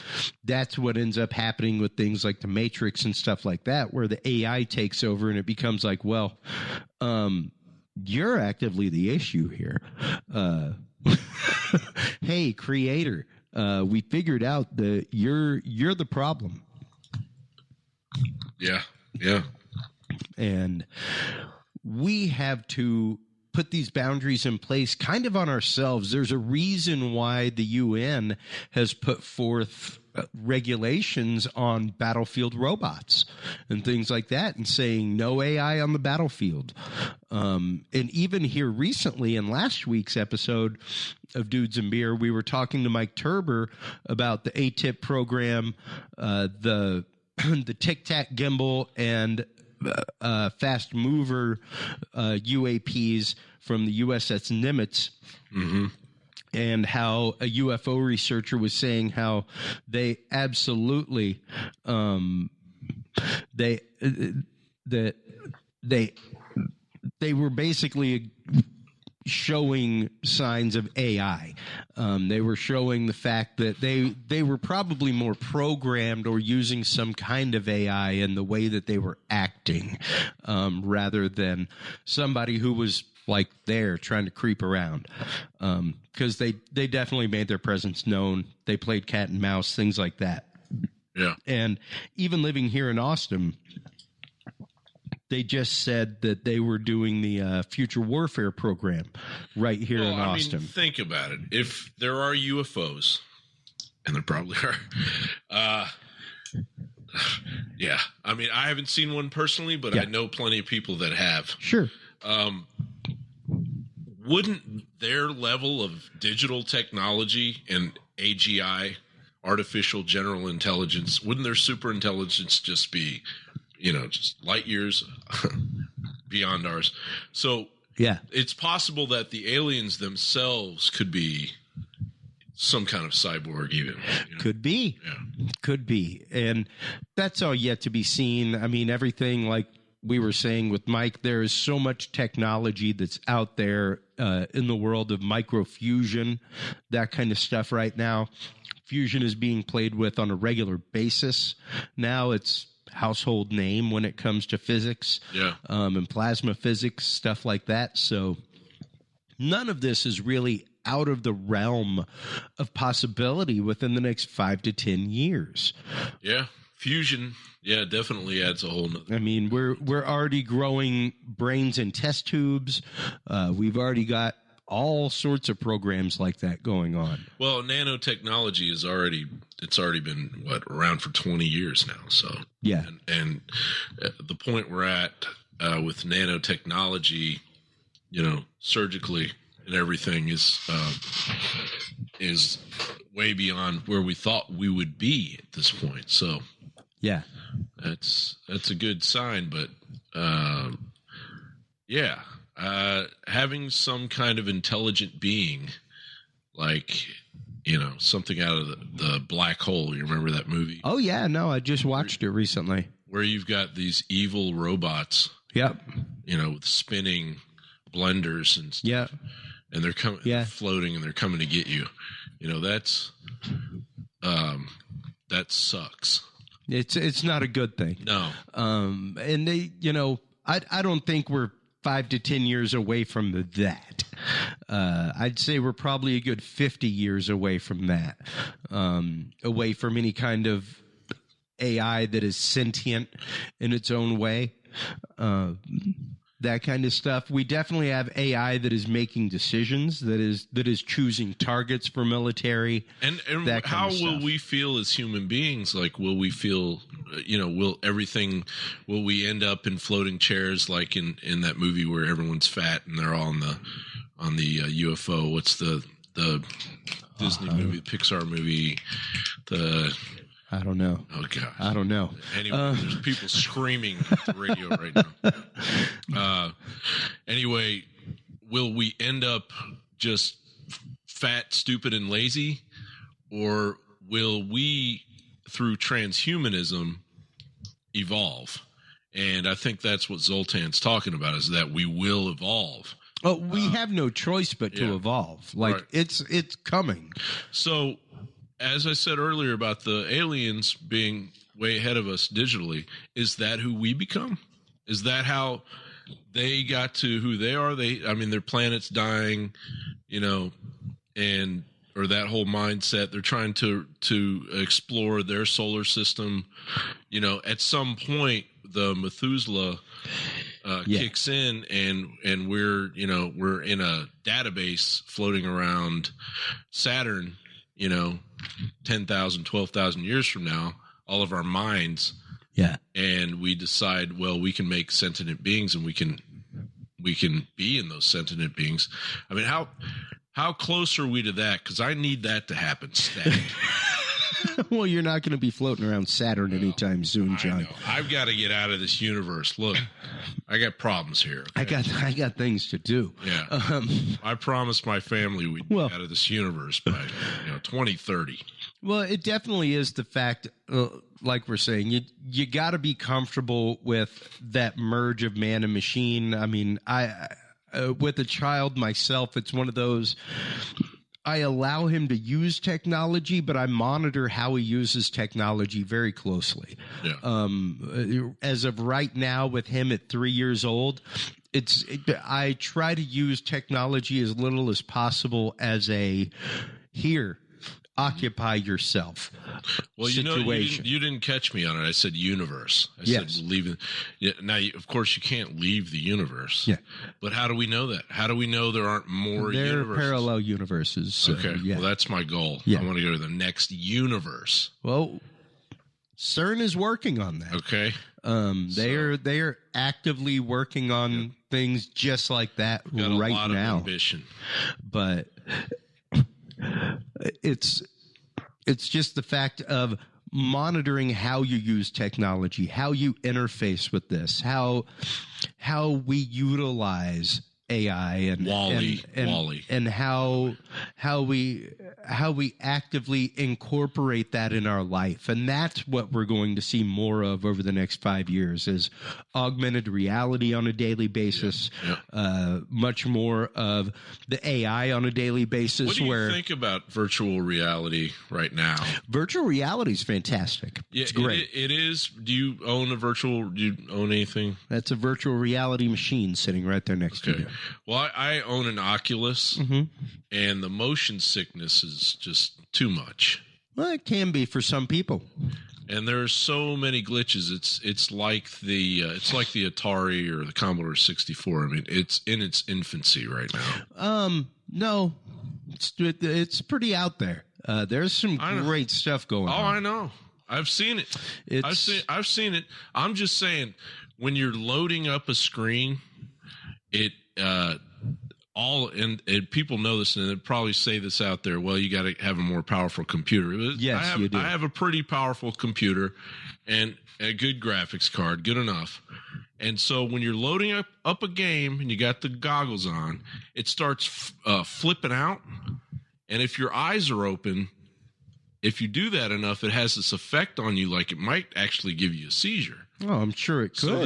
what ends up happening with things like the Matrix and stuff like that, where the AI takes over and it becomes like, well, you're actively the issue here. Hey, creator, we figured out that you're the problem. Yeah. And we have to put these boundaries in place kind of on ourselves. There's a reason why the UN has put forth regulations on battlefield robots and things like that, and saying no AI on the battlefield. And even here recently in last week's episode of Dudes and Beer, we were talking to Mike Turber about the ATIP program, the Tic Tac gimbal, and fast mover UAPs from the USS Nimitz. Mm-hmm. And how a UFO researcher was saying how they absolutely they were basically showing signs of AI. They were showing the fact that they were probably more programmed or using some kind of AI in the way that they were acting, rather than somebody who was like there trying to creep around, because they definitely made their presence known. They played cat and mouse, things like that. Yeah. And even living here in Austin, they just said that they were doing the future warfare program right here in Austin. Think about it. If there are UFOs, and there probably are, yeah. I mean, I haven't seen one personally, but I know plenty of people that have. Sure. Wouldn't their level of digital technology and AGI, artificial general intelligence, wouldn't their super intelligence just be, just light years beyond ours? So yeah, it's possible that the aliens themselves could be some kind of cyborg even. Could be. Yeah. Could be. And that's all yet to be seen. I mean, everything like we were saying with Mike, there is so much technology that's out there in the world of microfusion, that kind of stuff right now. Fusion is being played with on a regular basis. Now it's household name when it comes to physics, and plasma physics, stuff like that. So none of this is really out of the realm of possibility within the next 5 to 10 years. Yeah. Fusion, definitely adds a whole nother. I mean, we're already growing brains in test tubes. We've already got all sorts of programs like that going on. Well, nanotechnology is already been around for 20 years now. So yeah, and the point we're at with nanotechnology, surgically and everything is way beyond where we thought we would be at this point. So yeah, that's a good sign. But having some kind of intelligent being, like something out of the black hole. You remember that movie? Oh yeah, no, I just watched it recently. Where you've got these evil robots. Yep. With spinning blenders and stuff. Yeah. And they're coming, floating, and they're coming to get you. That sucks. It's not a good thing. No. And they, I don't think we're 5 to 10 years away from that. I'd say we're probably a good 50 years away from that. Away from any kind of AI that is sentient in its own way. That kind of stuff. We definitely have AI that is making decisions, that is choosing targets for military. And how will we feel as human beings? Like, will we feel, will we end up in floating chairs like in that movie where everyone's fat and they're all on the UFO? What's the Disney movie, Pixar movie? don't know. Oh, gosh. I don't know. Anyway, there's people screaming at the radio right now. Anyway, will we end up just fat, stupid, and lazy? Or will we, through transhumanism, evolve? And I think that's what Zoltan's talking about, is that we will evolve. Oh, we have no choice but to evolve. Like, right. It's coming. So, as I said earlier about the aliens being way ahead of us digitally, is that who we become? Is that how they got to who they are? Their planet's dying, or that whole mindset. They're trying to explore their solar system. At some point, the Methuselah kicks in, and we're in a database floating around Saturn. 10,000, 12,000 years from now, all of our minds. Yeah. And we decide, well, we can make sentient beings, and we can be in those sentient beings. I mean, how close are we to that? Because I need that to happen. Well, you're not going to be floating around Saturn anytime soon, John. I know. I've got to get out of this universe. Look, I got problems here. Okay? I got things to do. Yeah. I promised my family we'd be out of this universe by 2030. Well, it definitely is the fact, like we're saying, you got to be comfortable with that merge of man and machine. I mean, I with a child myself, it's one of those. I allow him to use technology, but I monitor how he uses technology very closely. Yeah. As of right now, with him at 3 years old, I try to use technology as little as possible as a occupy yourself situation. You didn't catch me on it. I said universe. I said leaving. Yeah, now, of course, you can't leave the universe. Yeah. But how do we know that? How do we know there aren't more there universes? There are parallel universes. So, okay. Yeah. Well, that's my goal. Yeah. I want to go to the next universe. Well, CERN is working on that. Okay. They are actively working on things just like that got right a lot now. Of ambition. But it's just the fact of monitoring how you use technology, how you interface with this, how we utilize AI and Wally. and how we actively incorporate that in our life. And that's what we're going to see more of over the next 5 years, is augmented reality on a daily basis, much more of the AI on a daily basis. What do you think about virtual reality right now? Virtual reality is fantastic. Yeah, it's great. It is. Do you own anything? That's a virtual reality machine sitting right there next to you. Well, I own an Oculus, and the motion sickness is just too much. Well, it can be for some people. And there are so many glitches. It's like the Atari or the Commodore 64. I mean, it's in its infancy right now. No, it's pretty out there. There's some great stuff going on. Oh, I know. I've seen it. I've seen it. I'm just saying, when you're loading up a screen, and people know this, and they'd probably say this out there. Well, you got to have a more powerful computer. Yes, you do. I have a pretty powerful computer and a good graphics card, good enough. And so when you're loading up a game and you got the goggles on, it starts flipping out. And if your eyes are open, if you do that enough, it has this effect on you, like it might actually give you a seizure. Oh, I'm sure it could. So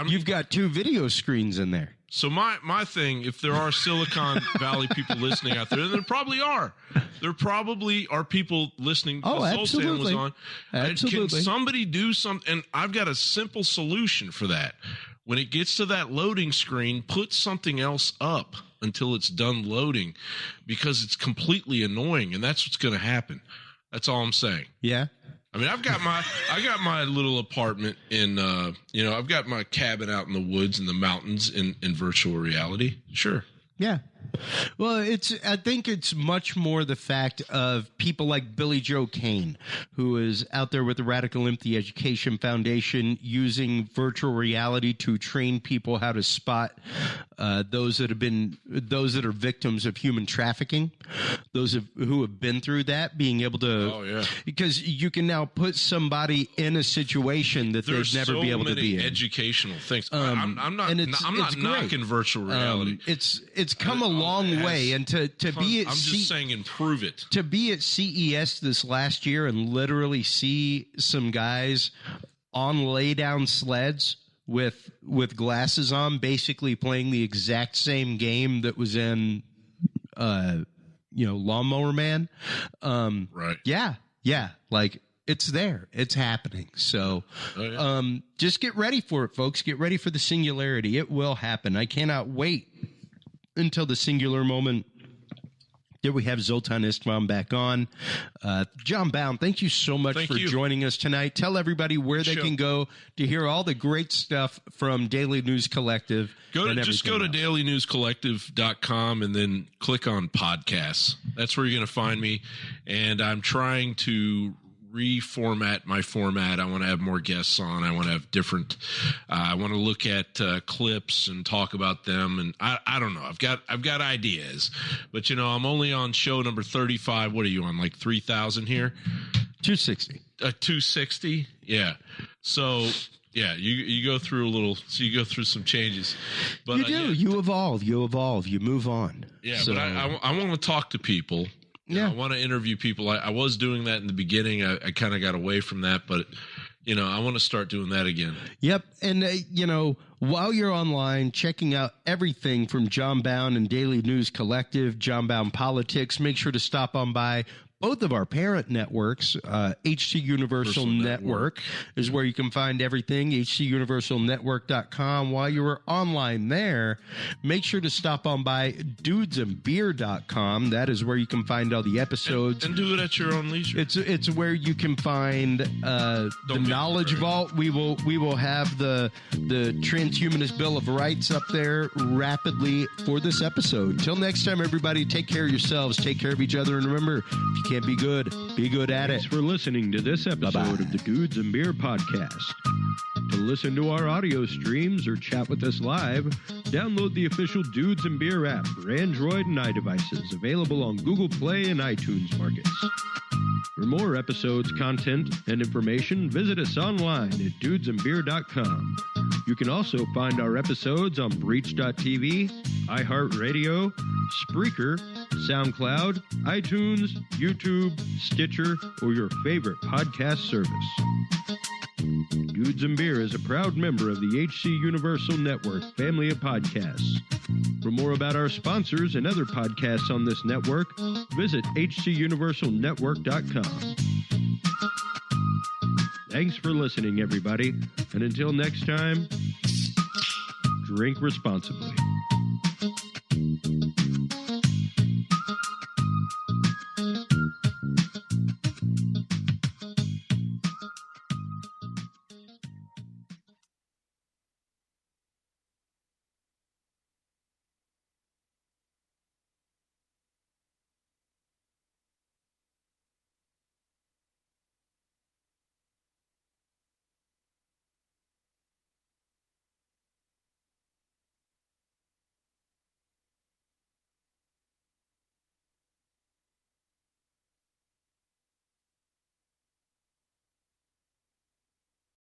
you've got 2 video screens in there. So my thing, if there are Silicon Valley people listening out there, and there probably are. There probably are people listening. Oh, absolutely. Was on. Absolutely. Can somebody do something? And I've got a simple solution for that. When it gets to that loading screen, put something else up until it's done loading, because it's completely annoying, and that's what's going to happen. That's all I'm saying. Yeah. I mean, I got my little apartment in, I've got my cabin out in the woods and the mountains in virtual reality. Sure. Yeah. Well, I think it's much more the fact of people like Billy Joe Kane, who is out there with the Radical Empty Education Foundation using virtual reality to train people how to spot those that are victims of human trafficking, who have been through that, being able to, because you can now put somebody in a situation that they'd never be able to be in. Educational things. I'm not knocking virtual reality. It's come a long way, and to be at I'm just saying improve it. To be at CES this last year and literally see some guys on lay down sleds with glasses on, basically playing the exact same game that was in Lawnmower Man. Right. Yeah. Like, it's there. It's happening. So just get ready for it, folks. Get ready for the singularity. It will happen. I cannot wait until the singular moment. There we have Zoltan Istvan back on. John Bowne, thank you so much for joining us tonight. Tell everybody where they can go to hear all the great stuff from Daily News Collective. Just go to dailynewscollective.com and then click on podcasts. That's where you're going to find me. And I'm trying to reformat my format. I want to have more guests on. I want to have different, I want to look at clips and talk about them. And I don't know. I've got ideas, but I'm only on show number 35. What are you on? Like 3,000 here? 260. 260. Yeah. So yeah, you go through you go through some changes, but you do. You evolve. You move on. Yeah. So, but I want to talk to people. Yeah, I want to interview people. I was doing that in the beginning. I kind of got away from that, but I want to start doing that again. Yep, and while you're online checking out everything from John Bowne and Daily News Collective, John Bowne Politics, make sure to stop on by both of our parent networks. HC Universal Network is where you can find everything, hcuniversalnetwork.com. While you are online there, make sure to stop on by dudesandbeer.com. That is where you can find all the episodes. And do it at your own leisure. It's where you can find the Knowledge Vault. We will have the Transhumanist Bill of Rights up there rapidly for this episode. Till next time, everybody, take care of yourselves, take care of each other, and remember, if you can't be good at it. Thanks for listening to this episode of the Dudes and Beer Podcast. To listen to our audio streams or chat with us live, download the official Dudes and Beer app for Android and iDevices, available on Google Play and iTunes markets. For more episodes, content, and information, visit us online at dudesandbeer.com. You can also find our episodes on Breach.tv, iHeartRadio, Spreaker, SoundCloud, iTunes, YouTube, Stitcher, or your favorite podcast service. Dudes and Beer is a proud member of the HC Universal Network family of podcasts. For more about our sponsors and other podcasts on this network, visit hcuniversalnetwork.com. Thanks for listening, everybody, and until next time, drink responsibly.